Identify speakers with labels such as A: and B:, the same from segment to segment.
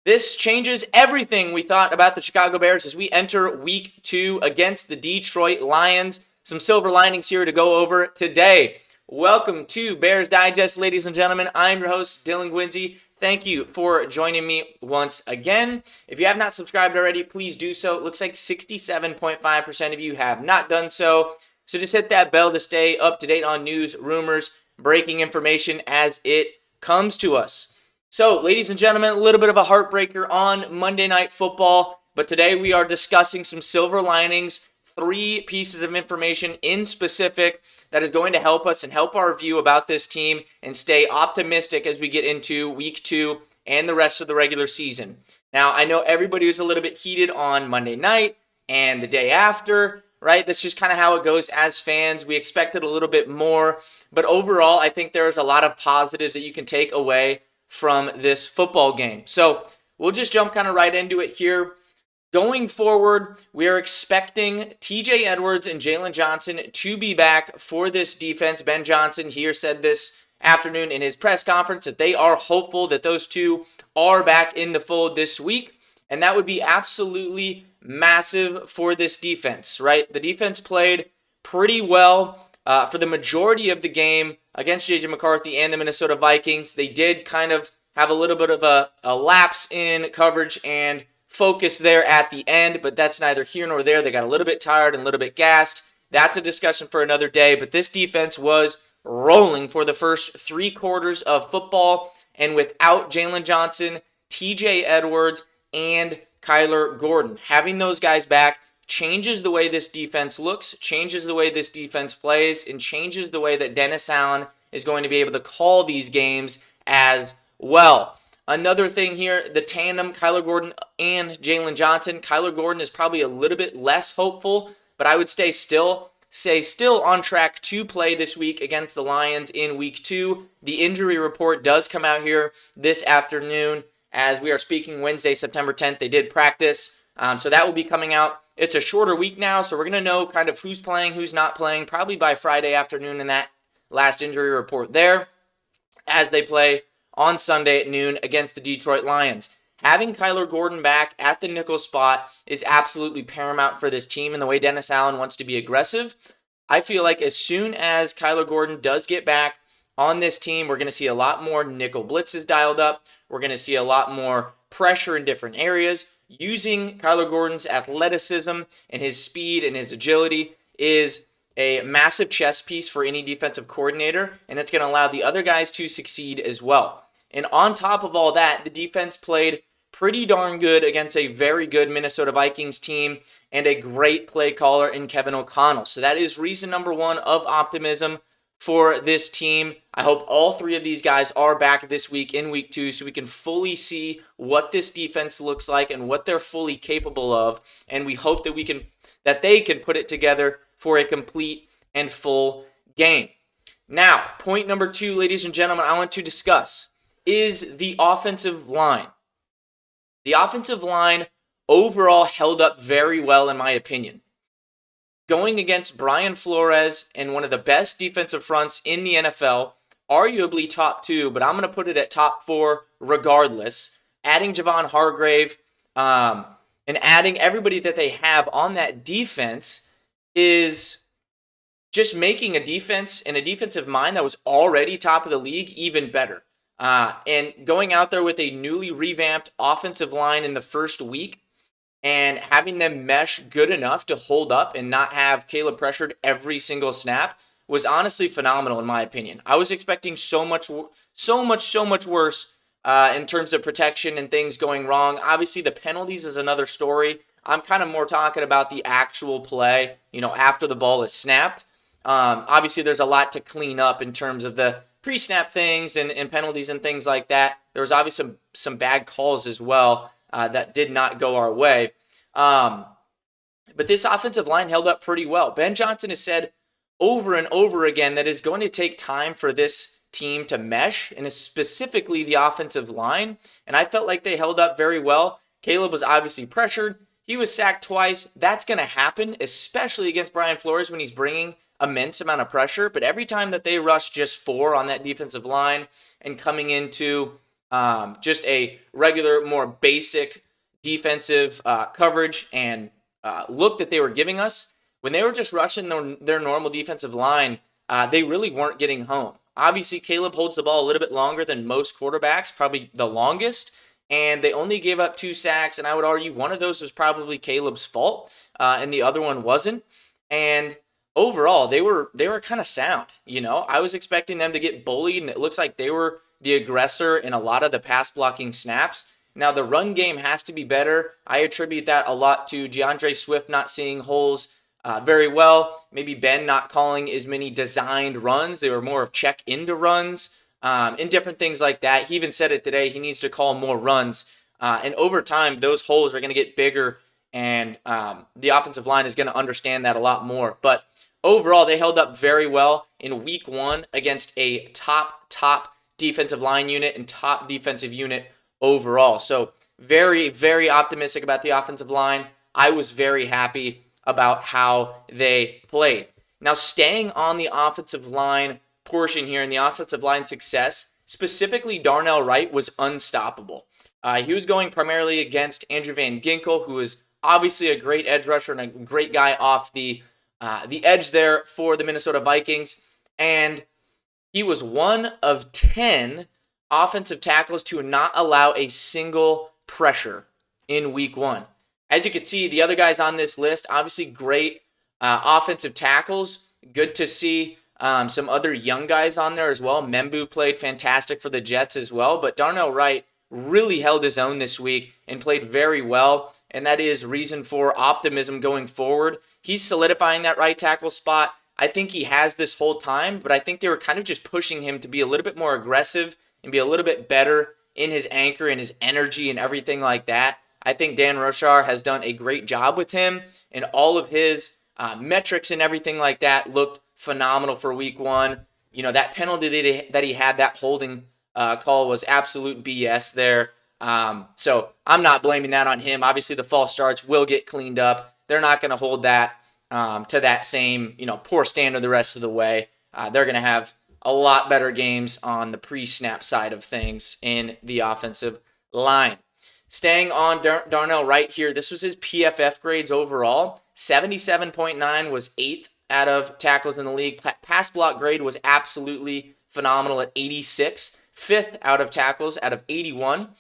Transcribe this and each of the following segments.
A: This changes everything we thought about the Chicago Bears as we enter week 2 against the Detroit Lions. Some silver linings here to go over today. Welcome to Bears Digest, ladies and gentlemen. I'm your host, Dylan Guinzy. Thank you for joining me once again. If you have not subscribed already, please do so. It looks like 67.5% of you have not done so. So just hit that bell to stay up to date on news, rumors, breaking information as it comes to us. So, ladies and gentlemen, a little bit of a heartbreaker on Monday Night Football, but today we are discussing some silver linings, 3 pieces of information in specific that is going to help us and help our view about this team and stay optimistic as we get into week 2 and the rest of the regular season. Now, I know everybody was a little bit heated on Monday night and the day after, right? That's just kind of how it goes as fans. We expected a little bit more, but overall, I think there's a lot of positives that you can take away from this football game. So we'll just jump kind of right into it here. Going forward, we are expecting TJ Edwards and Jaylon Johnson to be back for this defense. Ben Johnson here said this afternoon in his press conference that they are hopeful that those two are back in the fold this week, and that would be absolutely massive for this defense, right? The defense played pretty well for the majority of the game against J.J. McCarthy and the Minnesota Vikings. They did kind of have a little bit of a lapse in coverage and focus there at the end, but that's neither here nor there. They got a little bit tired and a little bit gassed. That's a discussion for another day, but this defense was rolling for the first 3 quarters of football, and without Jaylon Johnson, TJ Edwards, and Kyler Gordon, having those guys back changes the way this defense looks, changes the way this defense plays, and changes the way that Dennis Allen is going to be able to call these games as well. Another thing here, the tandem, Kyler Gordon and Jaylon Johnson. Kyler Gordon is probably a little bit less hopeful, but I would stay still on track to play this week against the Lions in week 2. The injury report does come out here this afternoon as we are speaking Wednesday, September 10th. They did practice, so that will be coming out. It's a shorter week now, so we're going to know kind of who's playing, who's not playing, probably by Friday afternoon in that last injury report there as they play on Sunday at noon against the Detroit Lions. Having Kyler Gordon back at the nickel spot is absolutely paramount for this team and the way Dennis Allen wants to be aggressive. I feel like as soon as Kyler Gordon does get back on this team, we're going to see a lot more nickel blitzes dialed up. We're going to see a lot more pressure in different areas. Using Kyler Gordon's athleticism and his speed and his agility is a massive chess piece for any defensive coordinator, and it's going to allow the other guys to succeed as well. And on top of all that, the defense played pretty darn good against a very good Minnesota Vikings team and a great play caller in Kevin O'Connell. So that is reason number 1 of optimism for this team. I hope all 3 of these guys are back this week in week 2 so we can fully see what this defense looks like and what they're fully capable of, and we hope that they can put it together for a complete and full game. Now, point number 2, ladies and gentlemen, I want to discuss is the offensive line. The offensive line overall held up very well in my opinion. Going against Brian Flores and one of the best defensive fronts in the NFL, arguably top 2, but I'm going to put it at top 4 regardless. Adding Javon Hargrave and adding everybody that they have on that defense is just making a defense and a defensive mind that was already top of the league even better. And going out there with a newly revamped offensive line in the first week and having them mesh good enough to hold up and not have Caleb pressured every single snap was honestly phenomenal in my opinion. I was expecting so much worse in terms of protection and things going wrong. Obviously, the penalties is another story. I'm kind of more talking about the actual play, after the ball is snapped. Obviously, there's a lot to clean up in terms of the pre-snap things and penalties and things like that. There was obviously some bad calls as well that did not go our way. But this offensive line held up pretty well. Ben Johnson has said over and over again that it's going to take time for this team to mesh, and specifically the offensive line. And I felt like they held up very well. Caleb was obviously pressured. He was sacked twice. That's going to happen, especially against Brian Flores when he's bringing immense amount of pressure. But every time that they rush just 4 on that defensive line and coming into Just a regular, more basic defensive coverage and look that they were giving us. When they were just rushing their normal defensive line, they really weren't getting home. Obviously, Caleb holds the ball a little bit longer than most quarterbacks, probably the longest, and they only gave up 2 sacks, and I would argue one of those was probably Caleb's fault, and the other one wasn't. And overall, they were kind of sound. I was expecting them to get bullied, and it looks like they were the aggressor in a lot of the pass blocking snaps. Now, the run game has to be better. I attribute that a lot to DeAndre Swift not seeing holes very well. Maybe Ben not calling as many designed runs. They were more of check into runs and different things like that. He even said it today. He needs to call more runs. And over time, those holes are going to get bigger, and the offensive line is going to understand that a lot more. But overall, they held up very well in week 1 against a top defensive line unit and top defensive unit overall. So very, very optimistic about the offensive line. I was very happy about how they played. Now, staying on the offensive line portion here and the offensive line success, specifically Darnell Wright was unstoppable. He was going primarily against Andrew Van Ginkel, who is obviously a great edge rusher and a great guy off the edge there for the Minnesota Vikings. And he was 1 of 10 offensive tackles to not allow a single pressure in week 1. As you can see, the other guys on this list, obviously great offensive tackles. Good to see some other young guys on there as well. Membu played fantastic for the Jets as well, but Darnell Wright really held his own this week and played very well, and that is reason for optimism going forward. He's solidifying that right tackle spot. I think he has this whole time, but I think they were kind of just pushing him to be a little bit more aggressive and be a little bit better in his anchor and his energy and everything like that. I think Dan Rochar has done a great job with him, and all of his metrics and everything like that looked phenomenal for week 1. That penalty that he had, that holding call was absolute BS there. So I'm not blaming that on him. Obviously, the false starts will get cleaned up. They're not going to hold that to that same, poor standard the rest of the way. They're going to have a lot better games on the pre-snap side of things in the offensive line. Staying on Darnell Wright here, this was his PFF grades overall. 77.9 was 8th out of tackles in the league. Pass block grade was absolutely phenomenal at 86. 5th out of tackles out of 81.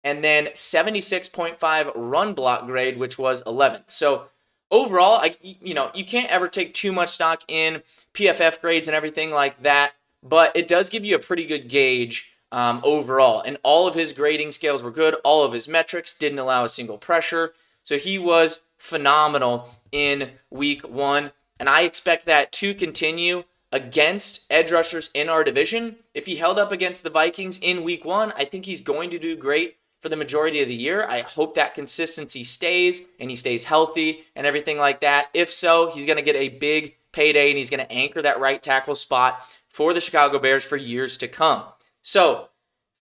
A: And then 76.5 run block grade, which was 11th. So overall, you can't ever take too much stock in PFF grades and everything like that, but it does give you a pretty good gauge overall. And all of his grading scales were good. All of his metrics didn't allow a single pressure. So he was phenomenal in week 1. And I expect that to continue against edge rushers in our division. If he held up against the Vikings in week 1, I think he's going to do great for the majority of the year. I hope that consistency stays and he stays healthy and everything like that. If so, he's going to get a big payday and he's going to anchor that right tackle spot for the Chicago Bears for years to come. So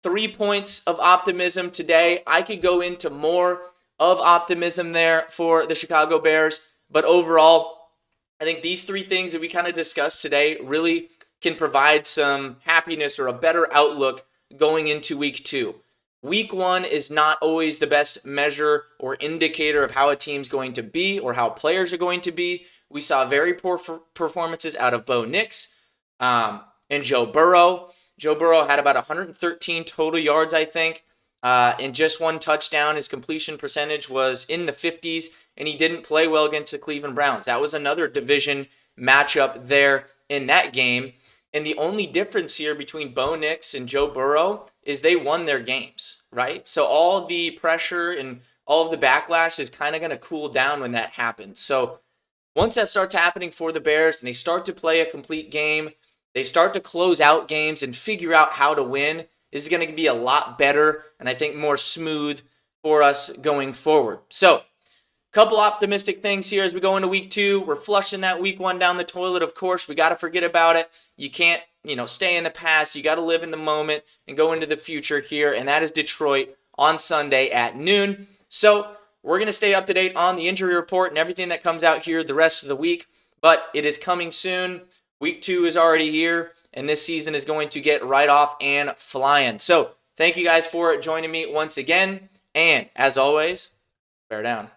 A: 3 points of optimism today. I could go into more of optimism there for the Chicago Bears, but overall, I think these 3 things that we kind of discussed today really can provide some happiness or a better outlook going into week 2. Week 1 is not always the best measure or indicator of how a team's going to be or how players are going to be. We saw very poor performances out of Bo Nix and Joe Burrow. Joe Burrow had about 113 total yards, I think, and just 1 touchdown. His completion percentage was in the 50s, and he didn't play well against the Cleveland Browns. That was another division matchup there in that game. And the only difference here between Bo Nix and Joe Burrow is they won their games, right? So all the pressure and all of the backlash is kind of going to cool down when that happens. So once that starts happening for the Bears and they start to play a complete game, they start to close out games and figure out how to win, this is going to be a lot better and I think more smooth for us going forward. So couple optimistic things here as we go into week 2. We're flushing that week 1 down the toilet, of course. We got to forget about it. You can't, stay in the past. You got to live in the moment and go into the future here, and that is Detroit on Sunday at noon. So we're going to stay up to date on the injury report and everything that comes out here the rest of the week, but it is coming soon. Week 2 is already here, and this season is going to get right off and flying. So Thank you guys for joining me once again. And as always, bear down.